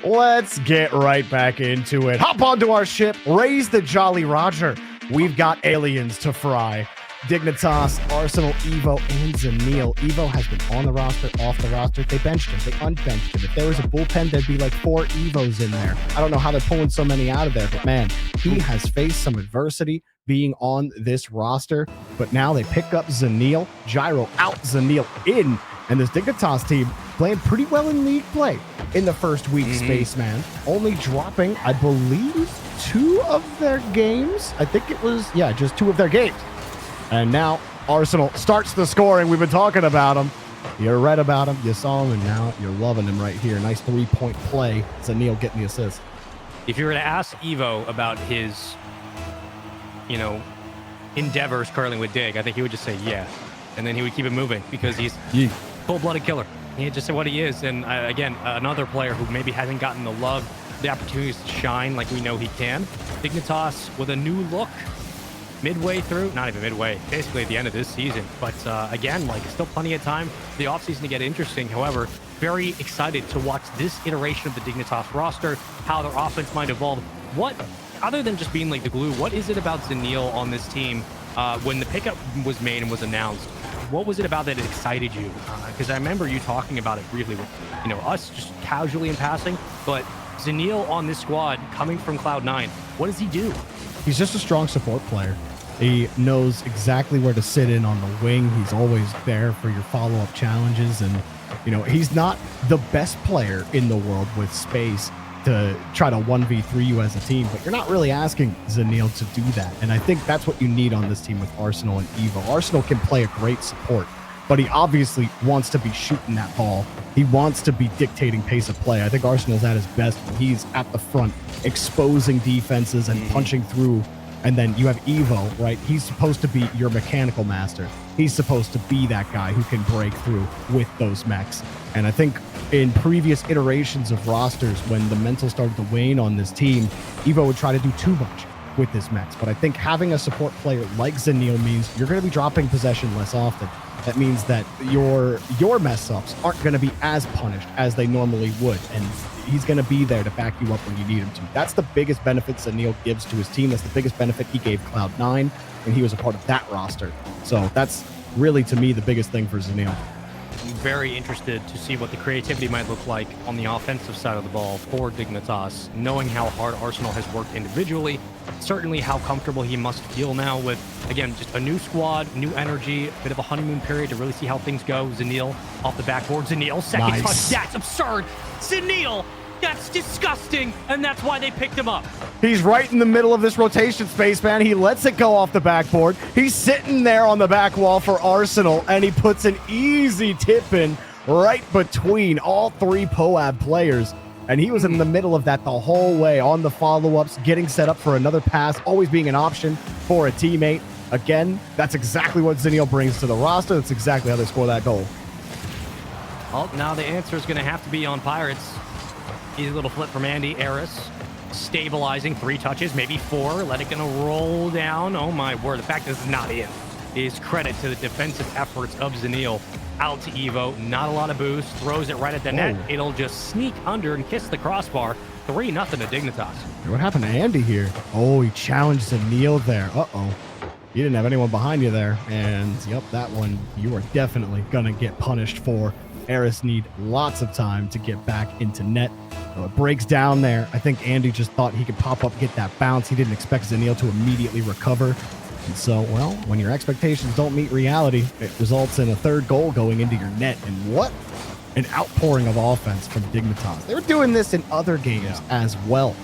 Let's get right back into it. Hop onto our ship, raise the Jolly Roger. We've got aliens to fry. Dignitas, Arsenal, Evo, and Zanil. Evo has been on the roster, off the roster. They benched him. They unbenched him. If there was a bullpen, there'd be like 4 Evos in there. I don't know how they're pulling so many out of there, but man, he has faced some adversity being on this roster. But now they pick up Zanil. Gyro out, Zanil in. And this Dignitas team playing pretty well in league play in the first week, Spaceman. Only dropping, I believe, 2 of their games. I think it was, just 2 of their games. And now Arsenal starts the scoring. We've been talking about him. You read about him. You saw him. And now you're loving him right here. Nice 3-point play. Zanil getting the assist. If you were to ask Evo about his, endeavors currently with Dig, I think he would just say, yeah. And then he would keep it moving because he's full-blooded killer. He just said what he is. And again, another player who maybe hasn't gotten the love, the opportunities to shine like we know he can. Dignitas with a new look. Midway through, not even midway, basically at the end of this season. But again, still plenty of time for the offseason to get interesting. However, very excited to watch this iteration of the Dignitas roster, how their offense might evolve. What, other than just being like the glue, what is it about Zanil on this team when the pickup was made and was announced? What was it about that excited you? Because I remember you talking about it briefly with, us just casually in passing. But Zanil on this squad coming from Cloud9, what does he do? He's just a strong support player. He knows exactly where to sit in on the wing. He's always there for your follow-up challenges. And, he's not the best player in the world with space to try to 1v3 you as a team, but you're not really asking Zanil to do that. And I think that's what you need on this team with Arsenal and Evo. Arsenal can play a great support, but he obviously wants to be shooting that ball. He wants to be dictating pace of play. I think Arsenal's at his best when he's at the front, exposing defenses and punching through. And then you have Evo, right? He's supposed to be your mechanical master. He's supposed to be that guy who can break through with those mechs. And I think in previous iterations of rosters, when the mental started to wane on this team, Evo would try to do too much with his mechs. But I think having a support player like Zanil means you're going to be dropping possession less often. That means that your mess-ups aren't going to be as punished as they normally would. And he's going to be there to back you up when you need him to. That's the biggest benefit Zanil gives to his team. That's the biggest benefit he gave Cloud9 when he was a part of that roster. So that's really, to me, the biggest thing for Zanil. I'm very interested to see what the creativity might look like on the offensive side of the ball for Dignitas, knowing how hard Arsenal has worked individually, certainly how comfortable he must feel now with, again, just a new squad, new energy, a bit of a honeymoon period to really see how things go. Zanil off the backboard. Zanil, second touch. That's absurd. Zanil, that's disgusting. And that's why they picked him up. He's right in the middle of this rotation space, man. He lets it go off the backboard. He's sitting there on the back wall for Arsenal, and he puts an easy tip in right between all 3 POAB players. And he was in the middle of that the whole way on the follow-ups, getting set up for another pass, always being an option for a teammate. Again, that's exactly what Zanil brings to the roster. That's exactly how they score that goal. Well, now the answer is going to have to be on Pirates. Easy little flip from Andy. Eris stabilizing, 3 touches, maybe 4. Let it gonna roll down. Oh my word, the fact that this is not in is credit to the defensive efforts of Zanil. Out to Evo, not a lot of boost, throws it right at the net. It'll just sneak under and kiss the crossbar. 3-0 to Dignitas. What happened to Andy here? Oh, he challenged Zanil there. Uh-oh. You didn't have anyone behind you there. And, yep, that one you are definitely gonna get punished for. Eris need lots of time to get back into net. So it breaks down there. I think Andy just thought he could pop up, get that bounce. He didn't expect Zanil to immediately recover. And so, well, when your expectations don't meet reality, it results in a 3rd goal going into your net. And what an outpouring of offense from Dignitas. They were doing this in other games as well.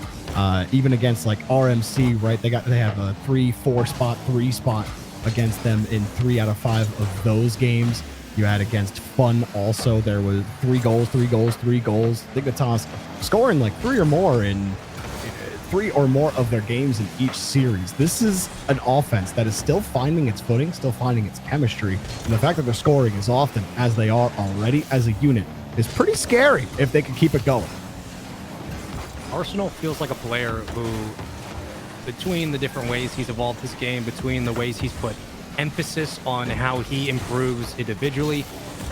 Even against like RMC, right? They have a 3-4 spot, 3 spot against them in 3 out of 5 of those games. You had against Fun also. There was 3 goals, 3 goals, 3 goals. Dignitas scoring like 3 or more in 3 or more of their games in each series. This is an offense that is still finding its footing, still finding its chemistry. And the fact that they're scoring as often as they are already as a unit is pretty scary if they can keep it going. Arsenal feels like a player who, between the different ways he's evolved his game, between the ways he's put emphasis on how he improves individually,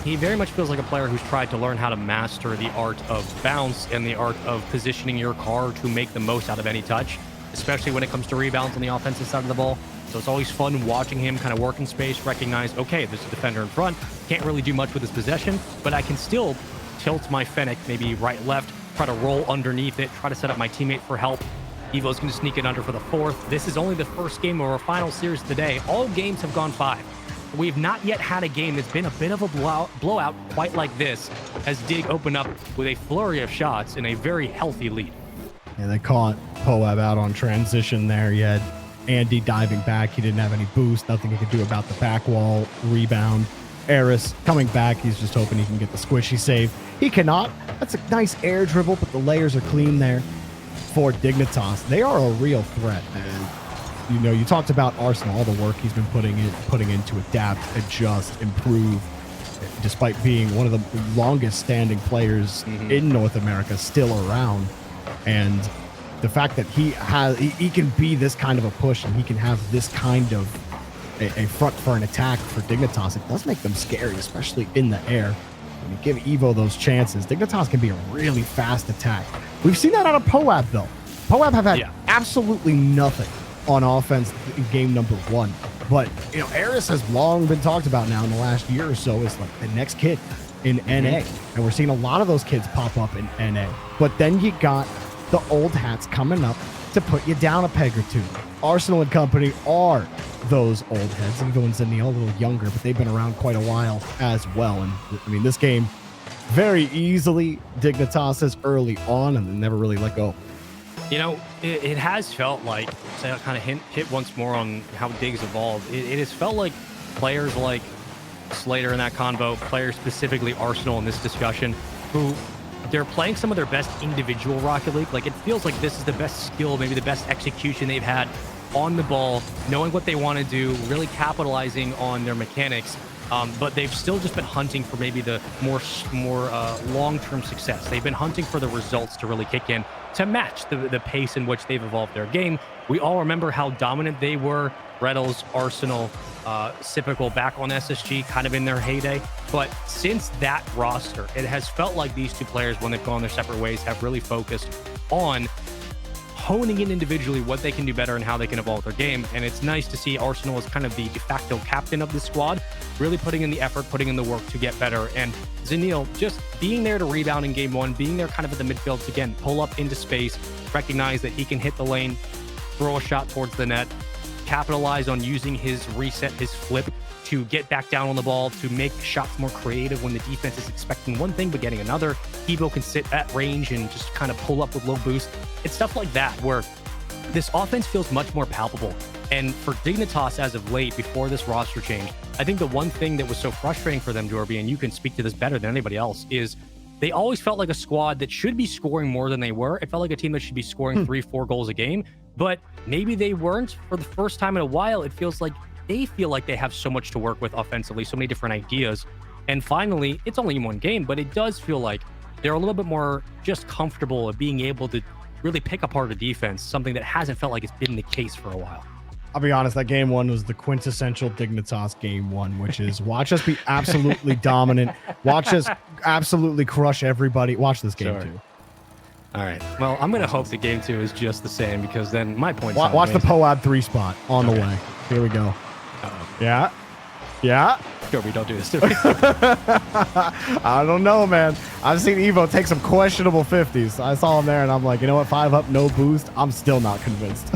he very much feels like a player who's tried to learn how to master the art of bounce and the art of positioning your car to make the most out of any touch, especially when it comes to rebounds on the offensive side of the ball. So it's always fun watching him kind of work in space, recognize, okay, there's a defender in front, can't really do much with his possession, but I can still tilt my Fennec, maybe right, left, try to roll underneath it, try to set up my teammate for help. Evo's going to sneak it under for the fourth. This is only the first game of our final series today. All games have gone 5. We've not yet had a game that's been a bit of a blowout quite like this, as Dig opened up with a flurry of shots and a very healthy lead. And they caught Poab out on transition there. You had Andy diving back. He didn't have any boost, nothing he could do about the back wall rebound. Eris coming back. He's just hoping he can get the squishy save. He cannot. That's a nice air dribble, but the layers are clean there for Dignitas. They are a real threat, and you know, you talked about Arsenal, all the work he's been putting in to adapt, adjust, improve, despite being one of the longest standing players in North America still around. And the fact that he can be this kind of a push, and he can have this kind of a front for an attack for Dignitas, it does make them scary, especially in the air. When you give Evo those chances, Dignitas can be a really fast attack. We've seen that out of Poab, though. Poab have had absolutely nothing on offense in game number 1. But, you know, Eris has long been talked about now in the last year or so as like the next kid in NA. And we're seeing a lot of those kids pop up in NA. But then you got the old hats coming up to put you down a peg or two. Arsenal and company are those old heads. Evo and Zenil a little younger, but they've been around quite a while as well. And I mean, this game very easily Dignitas early on, and they never really let go. You know, it has felt like, to kind of hit once more on how Dig's evolved, it has felt like players like Slater in that convo, players specifically Arsenal in this discussion, who they're playing some of their best individual Rocket League. Like, it feels like this is the best skill, maybe the best execution they've had on the ball, knowing what they want to do, really capitalizing on their mechanics. But they've still just been hunting for maybe the more long-term success. They've been hunting for the results to really kick in to match the pace in which they've evolved their game. We all remember how dominant they were. Reddles, Arsenal, Sipical back on SSG, kind of in their heyday. But since that roster, it has felt like these two players, when they've gone their separate ways, have really focused on honing in individually what they can do better and how they can evolve their game. And it's nice to see Arsenal as kind of the de facto captain of the squad, really putting in the effort, putting in the work to get better. And Zenil just being there to rebound in game 1, being there kind of at the midfield to, again, pull up into space, recognize that he can hit the lane, throw a shot towards the net, capitalize on using his reset, his flip, to get back down on the ball, to make shots more creative when the defense is expecting one thing but getting another. Evo can sit at range and just kind of pull up with low boost. It's stuff like that where this offense feels much more palpable. And for Dignitas as of late, before this roster change, I think the one thing that was so frustrating for them, Jorby, and you can speak to this better than anybody else, is they always felt like a squad that should be scoring more than they were. It felt like a team that should be scoring 3-4 goals a game, but maybe they weren't. For the first time in a while, it feels like they feel like they have so much to work with offensively, so many different ideas. And finally, it's only in one game, but it does feel like they're a little bit more just comfortable at being able to really pick apart a defense, something that hasn't felt like it's been the case for a while. I'll be honest, that game 1 was the quintessential Dignitas game 1, which is watch us be absolutely dominant, watch us absolutely crush everybody. Watch this game 2. All right. Well, I'm going to hope that game 2 is just the same, because then my points. Watch the Poab 3 spot on the way. Here we go. Yeah. Yeah. Jorby, don't do this to me. I don't know, man. I've seen Evo take some questionable 50s. I saw him there, and I'm like, you know what? 5 up, no boost. I'm still not convinced.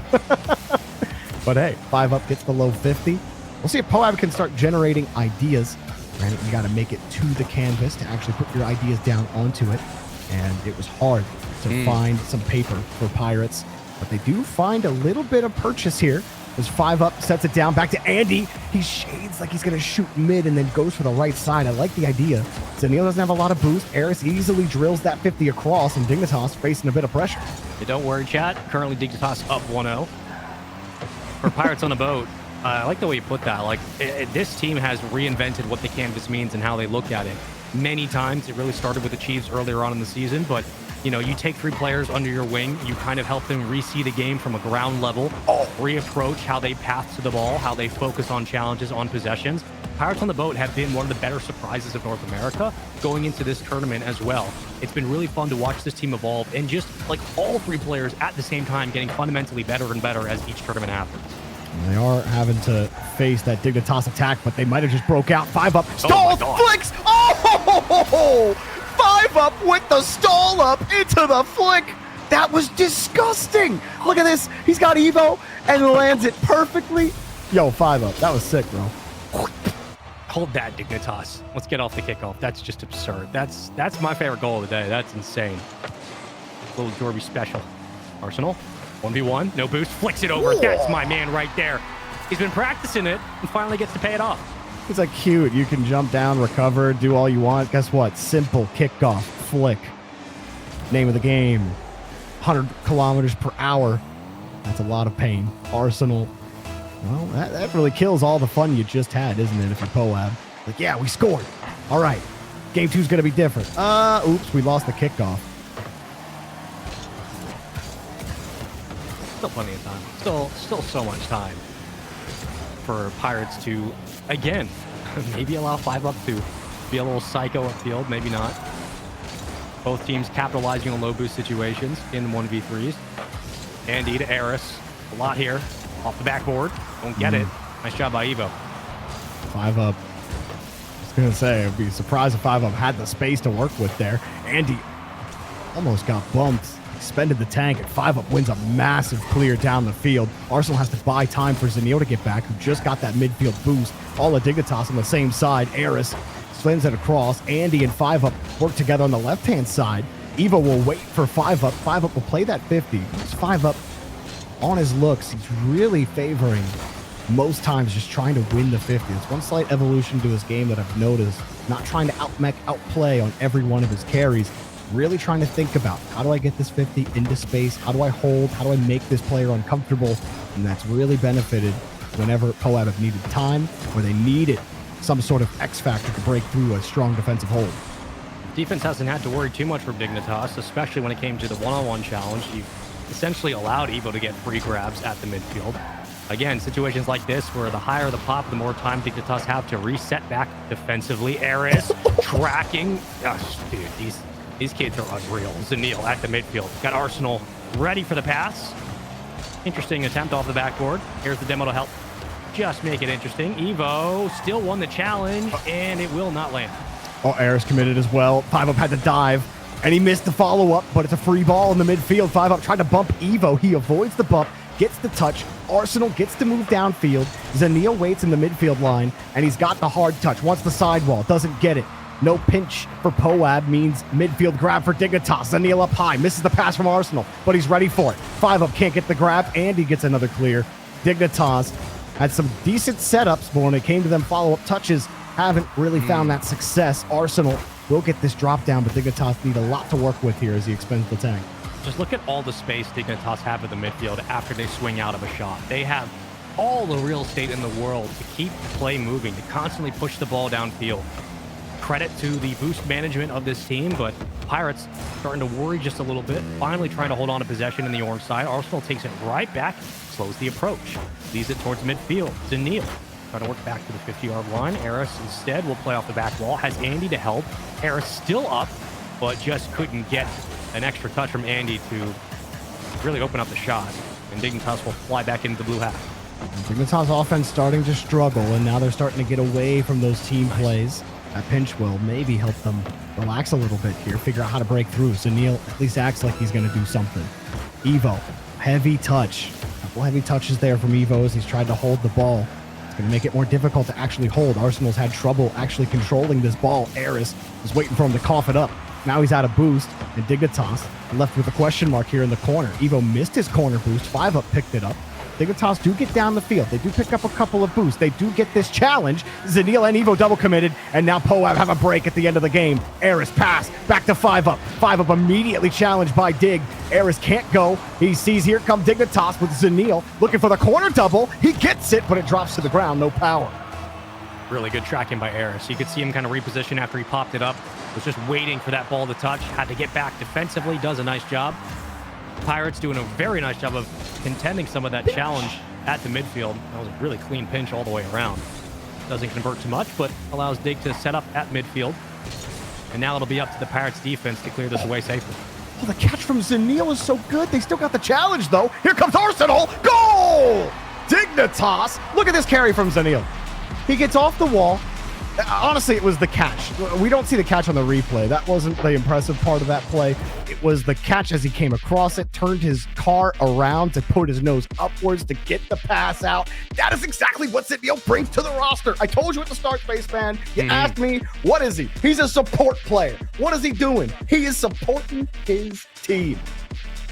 But hey, 5 up gets below 50. We'll see if Poab can start generating ideas. Granted, you got to make it to the canvas to actually put your ideas down onto it. And it was hard to find some paper for Pirates. But they do find a little bit of purchase here. There's 5 up, sets it down, back to Andy. He shades like he's going to shoot mid and then goes for the right side. I like the idea. Zenil doesn't have a lot of boost. Eris easily drills that 50 across, and Dignitas facing a bit of pressure. Hey, don't worry, chat. Currently, Dignitas up 1-0. For Pirates on a boat, I like the way you put that. Like, this team has reinvented what the canvas means and how they look at it many times. It really started with the Chiefs earlier on in the season, but you know, you take 3 players under your wing, you kind of help them re-see the game from a ground level, reapproach how they path to the ball, how they focus on challenges, on possessions, Pirates on the Boat have been one of the better surprises of North America going into this tournament as well. It's been really fun to watch this team evolve, and just like all three players at the same time getting fundamentally better and better as each tournament happens. They are having to face that Dignitas attack, but they might have just broke out. 5-up, stall, flicks! Oh! 5-up with the stall up into the flick. That was disgusting. Look at this. He's got Evo and lands it perfectly. Yo, 5-up. That was sick, bro. Hold that, Dignitas. Let's get off the kickoff. That's just absurd. That's my favorite goal of the day. That's insane. Little Jorby special. Arsenal, 1v1, no boost, flicks it over. That's my man right there. He's been practicing it and finally gets to pay it off. It's like cute. You can jump down, recover, do all you want. Guess what? Simple kickoff, flick. Name of the game. 100 kilometers per hour. That's a lot of pain. Arsenal. Well, that really kills all the fun you just had, isn't it, if you're Poab? Like, yeah, we scored. All right. Game 2 is going to be different. Oops, we lost the kickoff. Still plenty of time. Still so much time for Pirates to, again, maybe allow 5-up to be a little psycho upfield, maybe not. Both teams capitalizing on low boost situations in 1v3s. Andy to Eris. A lot here. Off the backboard. Don't get it. Nice job by Evo. 5-up. I was going to say, I'd be surprised if 5-up had the space to work with there. Andy almost got bumped. Expended the tank, and 5-up wins a massive clear down the field. Arsenal has to buy time for Zanil to get back, who just got that midfield boost. All of Dignitas on the same side. Eris slams it across. Andy and 5-up work together on the left-hand side. Evo will wait for 5-up. 5-up will play that 50. It's 5-up on his looks. He's really favoring, most times, just trying to win the 50. It's one slight evolution to his game that I've noticed. Not trying to outmech, outplay on every one of his carries. Really trying to think about, how do I get this 50 into space? How do I hold? How do I make this player uncomfortable? And that's really benefited whenever Poab have needed time, or they needed some sort of X factor to break through a strong defensive hold. Defense hasn't had to worry too much for Dignitas, especially when it came to the one-on-one challenge. You've essentially allowed Evo to get free grabs at the midfield. Again, situations like this, where the higher the pop, the more time Dignitas have to reset back defensively. Eris tracking. Gosh, dude, these kids are unreal. Zanil at the midfield. Got Arsenal ready for the pass. Interesting attempt off the backboard. Here's the demo to help just make it interesting. Evo still won the challenge, and it will not land. Oh, Eris committed as well. 5-up had to dive, and he missed the follow-up, but it's a free ball in the midfield. 5-up tried to bump Evo. He avoids the bump, gets the touch. Arsenal gets to move downfield. Zanil waits in the midfield line, and he's got the hard touch. Wants the sidewall, doesn't get it. No pinch for Poab means midfield grab for Dignitas. Zanil up high, misses the pass from Arsenal, but he's ready for it. 5-up can't get the grab, and he gets another clear. Dignitas had some decent setups, but when it came to them follow-up touches, haven't really found that success. Arsenal will get this drop down, but Dignitas need a lot to work with here as he expends the tank. Just look at all the space Dignitas have in the midfield after they swing out of a shot. They have all the real estate in the world to keep play moving, to constantly push the ball downfield. Credit to the boost management of this team, but Pirates starting to worry just a little bit, finally trying to hold on to possession in the orange side. Arsenal takes it right back, slows the approach, leaves it towards midfield. Zanil trying to work back to the 50-yard line. Eris instead will play off the back wall, has Andy to help. Eris still up, but just couldn't get an extra touch from Andy to really open up the shot. And Dignitas will fly back into the blue half. Dignitas offense starting to struggle, and now they're starting to get away from those team plays. That pinch will maybe help them relax a little bit here, figure out how to break through. Zanil at least acts like he's going to do something. Evo, heavy touch. A couple heavy touches there from Evo as he's tried to hold the ball. It's going to make it more difficult to actually hold. Arsenal's had trouble actually controlling this ball. Eris is waiting for him to cough it up. Now he's out of boost, and Dignitas left with a question mark here in the corner. Evo missed his corner boost. 5-up picked it up. Dignitas do get down the field. They do pick up a couple of boosts. They do get this challenge. Zanil and Evo double committed, and now Poab have a break at the end of the game. Eris pass back to 5-up. 5-up immediately challenged by Dig. Eris can't go. He sees here come Dignitas with Zanil looking for the corner double. He gets it, but it drops to the ground. No power. Really good tracking by Eris. You could see him kind of reposition after he popped it up. Was just waiting for that ball to touch. Had to get back defensively. Does a nice job. Pirates doing a very nice job of contending some of that challenge at the midfield. That was a really clean pinch all the way around. Doesn't convert too much, but allows Dig to set up at midfield. And now it'll be up to the Pirates defense to clear this away safely. Oh, the catch from Zanil is so good. They still got the challenge, though. Here comes Arsenal. Goal! Dignitas. Look at this carry from Zanil. He gets off the wall. Honestly, it was the catch. We don't see the catch on the replay. That wasn't the impressive part of that play. It was the catch as he came across it, turned his car around to put his nose upwards to get the pass out. That is exactly what Zanil brings to the roster. I told you at the start, Spaceman. You asked me, what is he? He's a support player. What is he doing? He is supporting his team.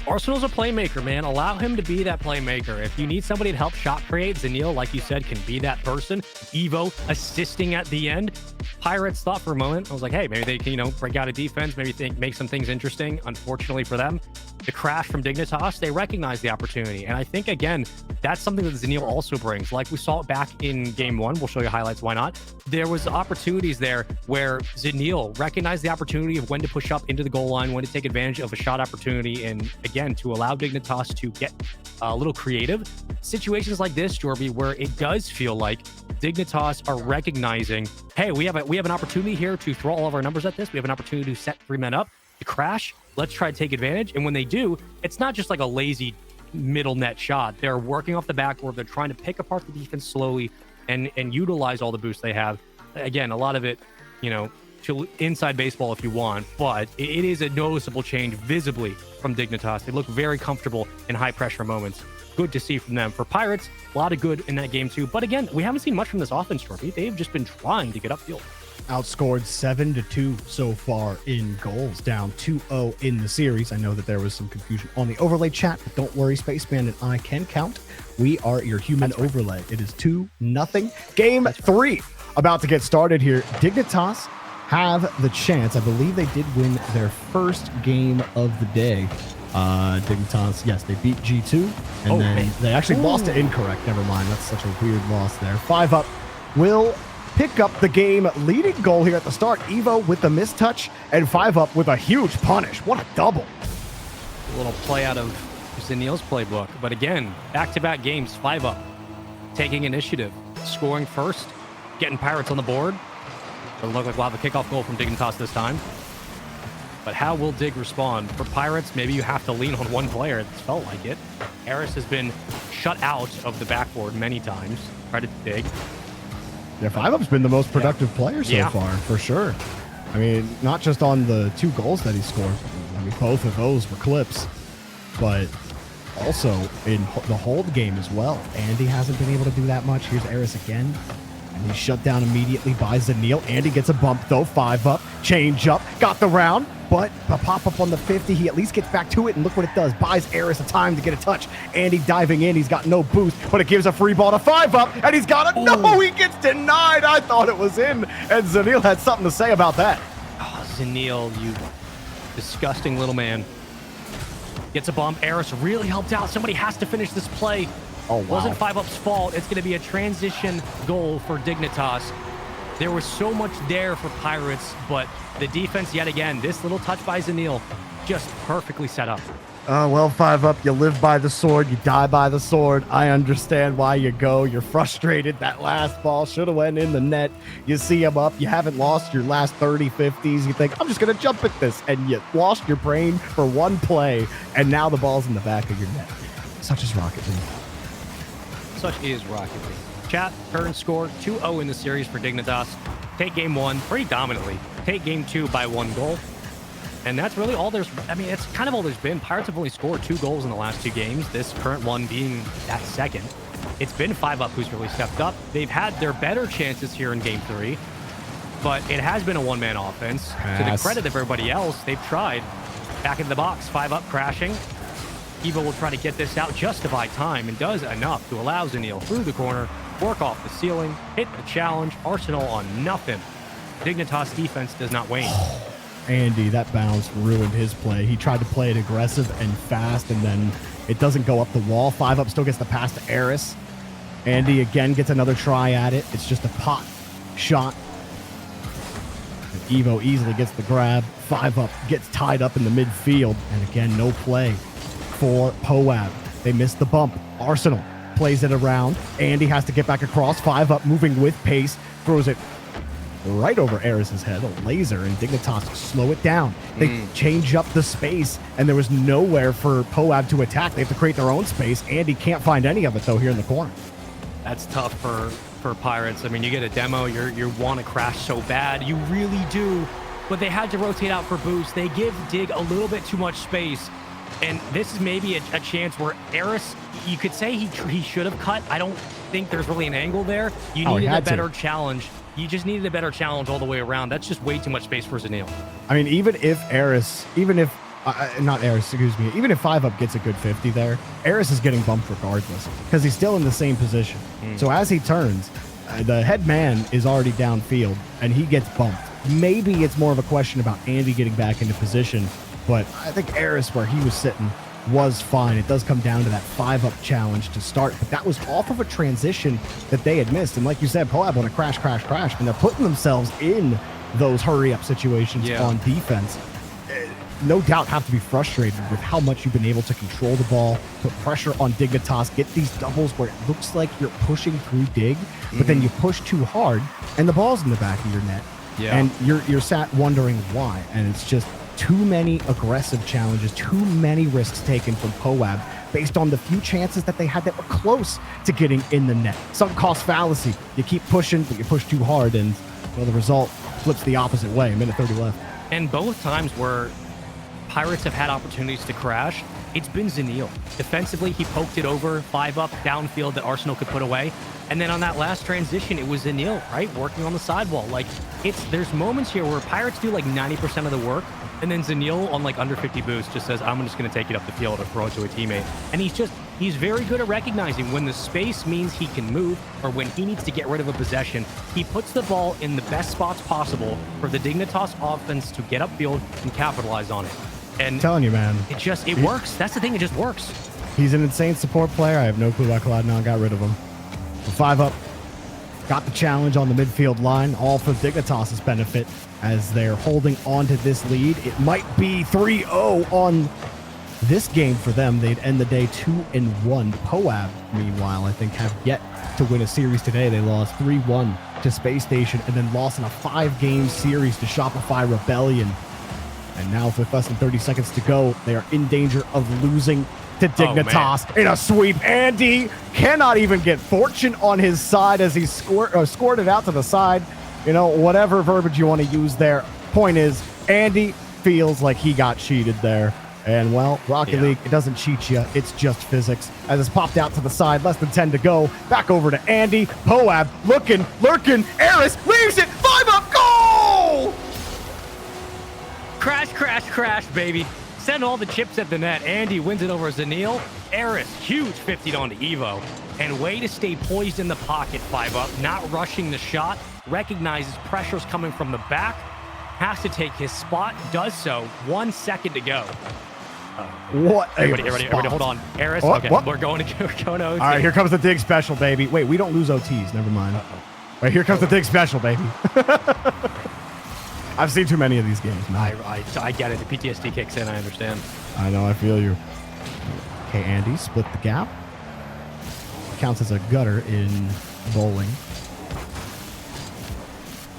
Arsenal's a playmaker, man. Allow him to be that playmaker. If you need somebody to help shot create, Zanil, like you said, can be that person. Evo assisting at the end. Pirates thought for a moment, I was like, hey, maybe they can, break out a defense, maybe make some things interesting. Unfortunately for them, the crash from Dignitas, they recognize the opportunity. And I think, again, that's something that Zanil also brings. Like we saw it back in game one. We'll show you highlights. Why not? There was opportunities there where Zanil recognized the opportunity of when to push up into the goal line, when to take advantage of a shot opportunity, and again, to allow Dignitas to get a little creative. Situations like this, Jorby, where it does feel like Dignitas are recognizing, hey, we have an opportunity here to throw all of our numbers at this. We have an opportunity to set 3 men up to crash. Let's try to take advantage. And when they do, it's not just like a lazy middle net shot. They're working off the backboard. They're trying to pick apart the defense slowly and utilize all the boosts they have. Again, a lot of it, to inside baseball if you want, but it is a noticeable change visibly from Dignitas. They look very comfortable in high pressure moments. Good to see from them. For Pirates, a lot of good in that game too. But again, we haven't seen much from this offense, Jorby. They've just been trying to get upfield. Outscored 7-2 so far in goals, down 2-0 in the series. I know that there was some confusion on the overlay chat, but don't worry, Spaceman and I can count. We are your human overlay. It is 2-0. Game 3 about to get started here. Dignitas have the chance. I believe they did win their first game of the day. Dignitas, yes, they beat G2, and then they actually lost to Incorrect. Never mind, that's such a weird loss there. 5 up will pick up the game leading goal here at the start. Evo with the mistouch, and 5 up with a huge punish. What a double. A little play out of Zanil's playbook. But again, back-to-back games, 5 up, taking initiative, scoring first, getting Pirates on the board. Doesn't look like we'll have a kickoff goal from Dignitas this time. But how will Dig respond? For Pirates, maybe you have to lean on one player. It's felt like it. Eris has been shut out of the backboard many times. Credit to Dig. Yeah, 5-Up's been the most productive player so far, for sure. I mean, not just on the 2 goals that he scored. I mean, both of those were clips. But also in the hold game as well. Andy hasn't been able to do that much. Here's Eris again. And he's shut down immediately by Zanil. Andy gets a bump, though. 5 up. Change up. Got the round. But a pop-up on the 50, he at least gets back to it, and look what it does. Buys Eris a time to get a touch. Andy diving in. He's got no boost, but it gives a free ball to 5 up, and he's got it. No, he gets denied. I thought it was in, and Zanil had something to say about that. Oh, Zanil, you disgusting little man. Gets a bump. Eris really helped out. Somebody has to finish this play. Oh, wow. Wasn't 5 up's fault. It's going to be a transition goal for Dignitas. There was so much there for Pirates, but the defense, yet again, this little touch by Zanil, just perfectly set up. Well, 5 up, you live by the sword, you die by the sword. I understand why you go. You're frustrated. That last ball should have went in the net. You see him up. You haven't lost your last 30, 50s. You think, I'm just going to jump at this. And you lost your brain for one play, and now the ball's in the back of your net. Such is Rocket League. Such is Rocket League. Chat, current score 2-0 in the series for Dignitas. Take game 1 pretty dominantly. Take game 2 by 1 goal. And that's really all there's, it's kind of all there's been. Pirates have only scored 2 goals in the last 2 games, this current one being that second. It's been 5 up who's really stepped up. They've had their better chances here in game 3, but it has been a one-man offense. To the credit of everybody else, they've tried. Back into the box, 5 up crashing. Evo will try to get this out just to buy time, and does enough to allow Zanil through the corner, work off the ceiling, hit the challenge. Arsenal on nothing. Dignitas defense does not wane. Andy, that bounce ruined his play. He tried to play it aggressive and fast, and then it doesn't go up the wall. 5 up still gets the pass to Eris. Andy again gets another try at it. It's just a pot shot. And Evo easily gets the grab. 5 up gets tied up in the midfield. And again, no play for Poab. They missed the bump. Arsenal plays it around. Andy has to get back across. 5 up moving with pace. throws it right over Eris's head, a laser, and Dignitas slow it down. They change up the space, and there was nowhere for Poab to attack. They have to create their own space. Andy can't find any of it, though, here in the corner. That's tough for Pirates. I mean, you get a demo, you want to crash so bad. You really do. But they had to rotate out for boost. They give Dig a little bit too much space. And this is maybe a chance where Eris, you could say he should have cut. I don't think there's really an angle there. You needed a better challenge. You just needed a better challenge all the way around. That's just way too much space for Zanil. I mean, even if 5-Up gets a good 50 there, Eris is getting bumped regardless because he's still in the same position. So as he turns, the head man is already downfield and he gets bumped. Maybe it's more of a question about Andy getting back into position, but I think Eris, where he was sitting, was fine. It does come down to that 5-Up challenge to start, but that was off of a transition that they had missed. And like you said, Poab want to crash, and they're putting themselves in those hurry-up situations on defense. No doubt have to be frustrated with how much you've been able to control the ball, put pressure on Dignitas, get these doubles where it looks like you're pushing through Dig, but then you push too hard and the ball's in the back of your net. And you're sat wondering why. And it's just too many aggressive challenges, too many risks taken from Poab based on the few chances that they had that were close to getting in the net. Sunk cost fallacy. You keep pushing, but you push too hard, and well, the result flips the opposite way. A minute 30 left. And both times where Pirates have had opportunities to crash, it's been Zanil. Defensively, he poked it over 5-Up downfield that Arsenal could put away. And then on that last transition, it was Zanil, right? Working on the sidewall. Like, there's moments here where Pirates do like 90% of the work, and then Zanil on like under 50 boost just says, I'm just going to take it up the field or throw it to a teammate. And he's very good at recognizing when the space means he can move or when he needs to get rid of a possession. He puts the ball in the best spots possible for the Dignitas offense to get upfield and capitalize on it. And I'm telling you, man, it works. That's the thing. It just works. He's an insane support player. I have no clue why Cloud9 got rid of him. 5-Up got the challenge on the midfield line, all for Dignitas' benefit as they're holding on to this lead. It might be 3-0 on this game for them. They'd end the day 2-1. Poab, meanwhile, I think have yet to win a series today. They lost 3-1 to Space Station and then lost in a 5-game series to Shopify Rebellion. And now with less than 30 seconds to go, they are in danger of losing to Dignitas in a sweep. Andy cannot even get fortune on his side as he scored it out to the side. You know, whatever verbiage you want to use there. Point is, Andy feels like he got cheated there. And, well, Rocket League, it doesn't cheat you. It's just physics. As it's popped out to the side, less than 10 to go. Back over to Andy. Poab looking, lurking. Eris leaves it. 5-Up, goal! Crash, baby. Send all the chips at the net. Andy wins it over Zanil. Eris, huge 50 onto Evo. And way to stay poised in the pocket, 5-Up. Not rushing the shot. Recognizes pressure's coming from the back. Has to take his spot. Does so. 1 second to go. What everybody, hold on. Eris, okay, we're going to OT. All right, here comes the dig special, baby. Wait, we don't lose OTs. Never mind. Right, here comes the dig special, baby. I've seen too many of these games, man. I get it. The PTSD kicks in. I understand. I know. I feel you. Okay, Andy, split the gap. Counts as a gutter in bowling.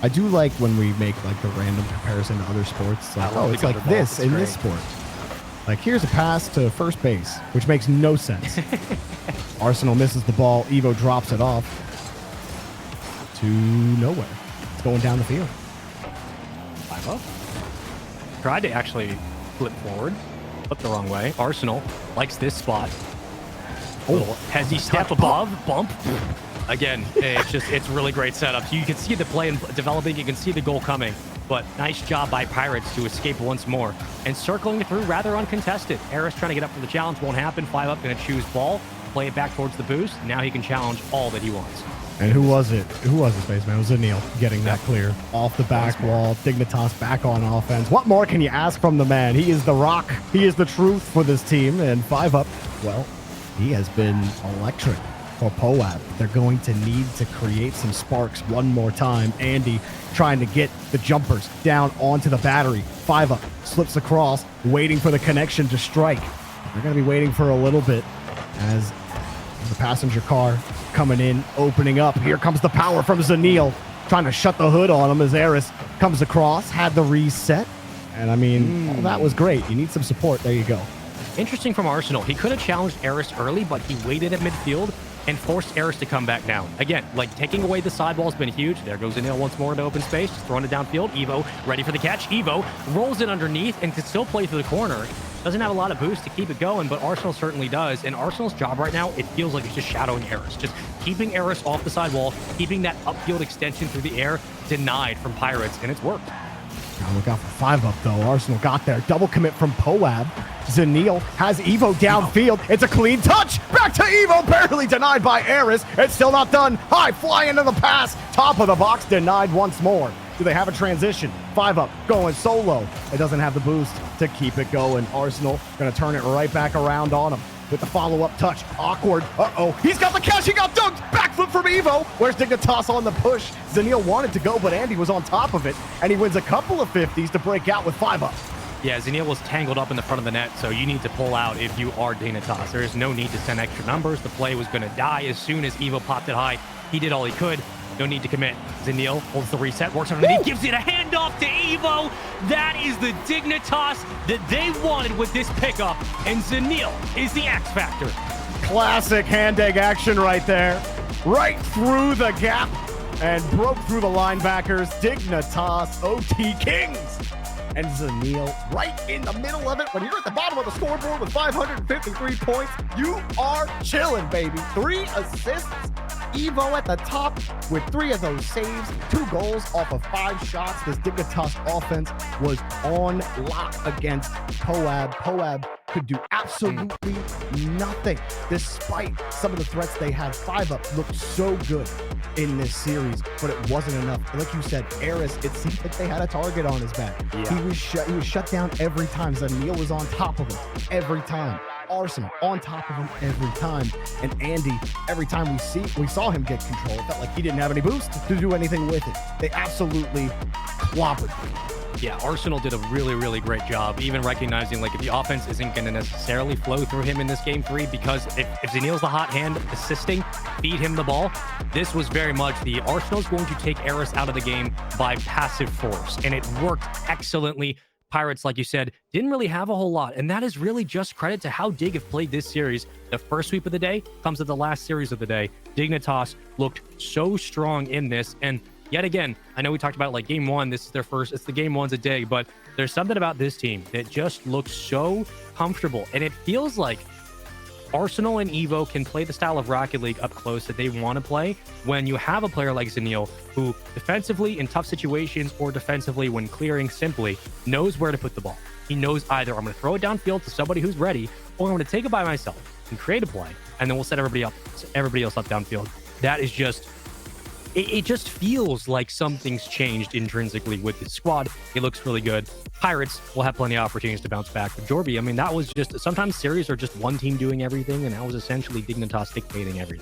I do like when we make like the random comparison to other sports. Like, oh, it's like this in this sport. Like, here's a pass to first base, which makes no sense. Arsenal misses the ball. Evo drops it off to nowhere. It's going down the field. 5-Up. Tried to actually flip forward. Flipped the wrong way. Arsenal likes this spot. Oh, has he step above? Bump. Again, it's really great setup. You can see the play developing. You can see the goal coming. But nice job by Pirates to escape once more. And circling it through rather uncontested. Eris trying to get up for the challenge. Won't happen. 5-Up going to choose ball. Play it back towards the boost. Now he can challenge all that he wants. And who was it? Who was the spaceman? It was Zanil getting that clear. Off the back wall. Dignitas back on offense. What more can you ask from the man? He is the rock. He is the truth for this team. And 5-Up, well, he has been electric for Poab. They're going to need to create some sparks one more time. Andy trying to get the jumpers down onto the battery. 5-Up slips across, waiting for the connection to strike. They're going to be waiting for a little bit as the passenger car coming in, opening up. Here comes the power from Zanil. trying to shut the hood on him as Eris comes across, had the reset. And I mean, all that was great. You need some support. There you go. Interesting from Arsenal. He could have challenged Eris early, but he waited at midfield and forced Eris to come back down. Again, like taking away the sidewall has been huge. There goes Anil once more into open space, just throwing it downfield. Evo ready for the catch. Evo rolls it underneath and can still play through the corner. Doesn't have a lot of boost to keep it going, but Arsenal certainly does. And Arsenal's job right now, it feels like it's just shadowing Eris, just keeping Eris off the sidewall, keeping that upfield extension through the air denied from Pirates, and it's worked. Now look out for 5-up, though. Arsenal got there. Double commit from Poab. Zanil has Evo downfield. It's a clean touch. Back to Evo. Barely denied by Eris. It's still not done. High fly into the pass. Top of the box denied once more. Do they have a transition? 5-up going solo. It doesn't have the boost to keep it going. Arsenal going to turn it right back around on him with the follow-up touch. Awkward. Uh-oh. He's got the catch. He got dunked. Backflip from Evo. Where's Dignitas on the push? Zanil wanted to go, but Andy was on top of it, and he wins a couple of 50s to break out with 5-up. Yeah, Zanil was tangled up in the front of the net, so you need to pull out if you are Dignitas. There is no need to send extra numbers. The play was going to die as soon as Evo popped it high. He did all he could. No need to commit. Zanil holds the reset, works underneath, gives it a handoff to Evo. That is the Dignitas that they wanted with this pickup, and Zanil is the X factor. Classic hand egg action right there. Right through the gap and broke through the linebackers. Dignitas, OT Kings. And Zanil right in the middle of it. When you're at the bottom of the scoreboard with 553 points, you are chilling, baby. 3 assists. Evo at the top with 3 of those saves, 2 goals off of 5 shots. This Dignitas offense was on lock against Poab. Poab could do absolutely nothing despite some of the threats they had. 5-up looked so good in this series, but it wasn't enough. Like you said, Eris, it seemed like they had a target on his back. Yeah. He was shut down every time. Zanil was on top of him every time. Arsenal on top of him every time. And Andy, every time we saw him get control, it felt like he didn't have any boost to do anything with it. They absolutely clobbered. Yeah, Arsenal did a really, really great job, even recognizing like if the offense isn't going to necessarily flow through him in this game 3, because if Zanil's the hot hand assisting, feed him the ball, this was very much the Arsenal's going to take Eris out of the game by passive force, and it worked excellently. Pirates, like you said, didn't really have a whole lot, and that is really just credit to how Dig have played this series. The first sweep of the day comes at the last series of the day. Dignitas looked so strong in this, and yet again, I know we talked about like game 1, this is their first, it's the game 1's a Dig, but there's something about this team that just looks so comfortable, and it feels like Arsenal and Evo can play the style of Rocket League up close that they want to play when you have a player like Zanil who defensively in tough situations or defensively when clearing simply knows where to put the ball. He knows either I'm going to throw it downfield to somebody who's ready, or I'm going to take it by myself and create a play, and then we'll set everybody else up downfield. That is just, it just feels like something's changed intrinsically with this squad. It looks really good. Pirates will have plenty of opportunities to bounce back. But Jorby, I mean, that was just, sometimes series are just one team doing everything, and that was essentially Dignitas dictating everything.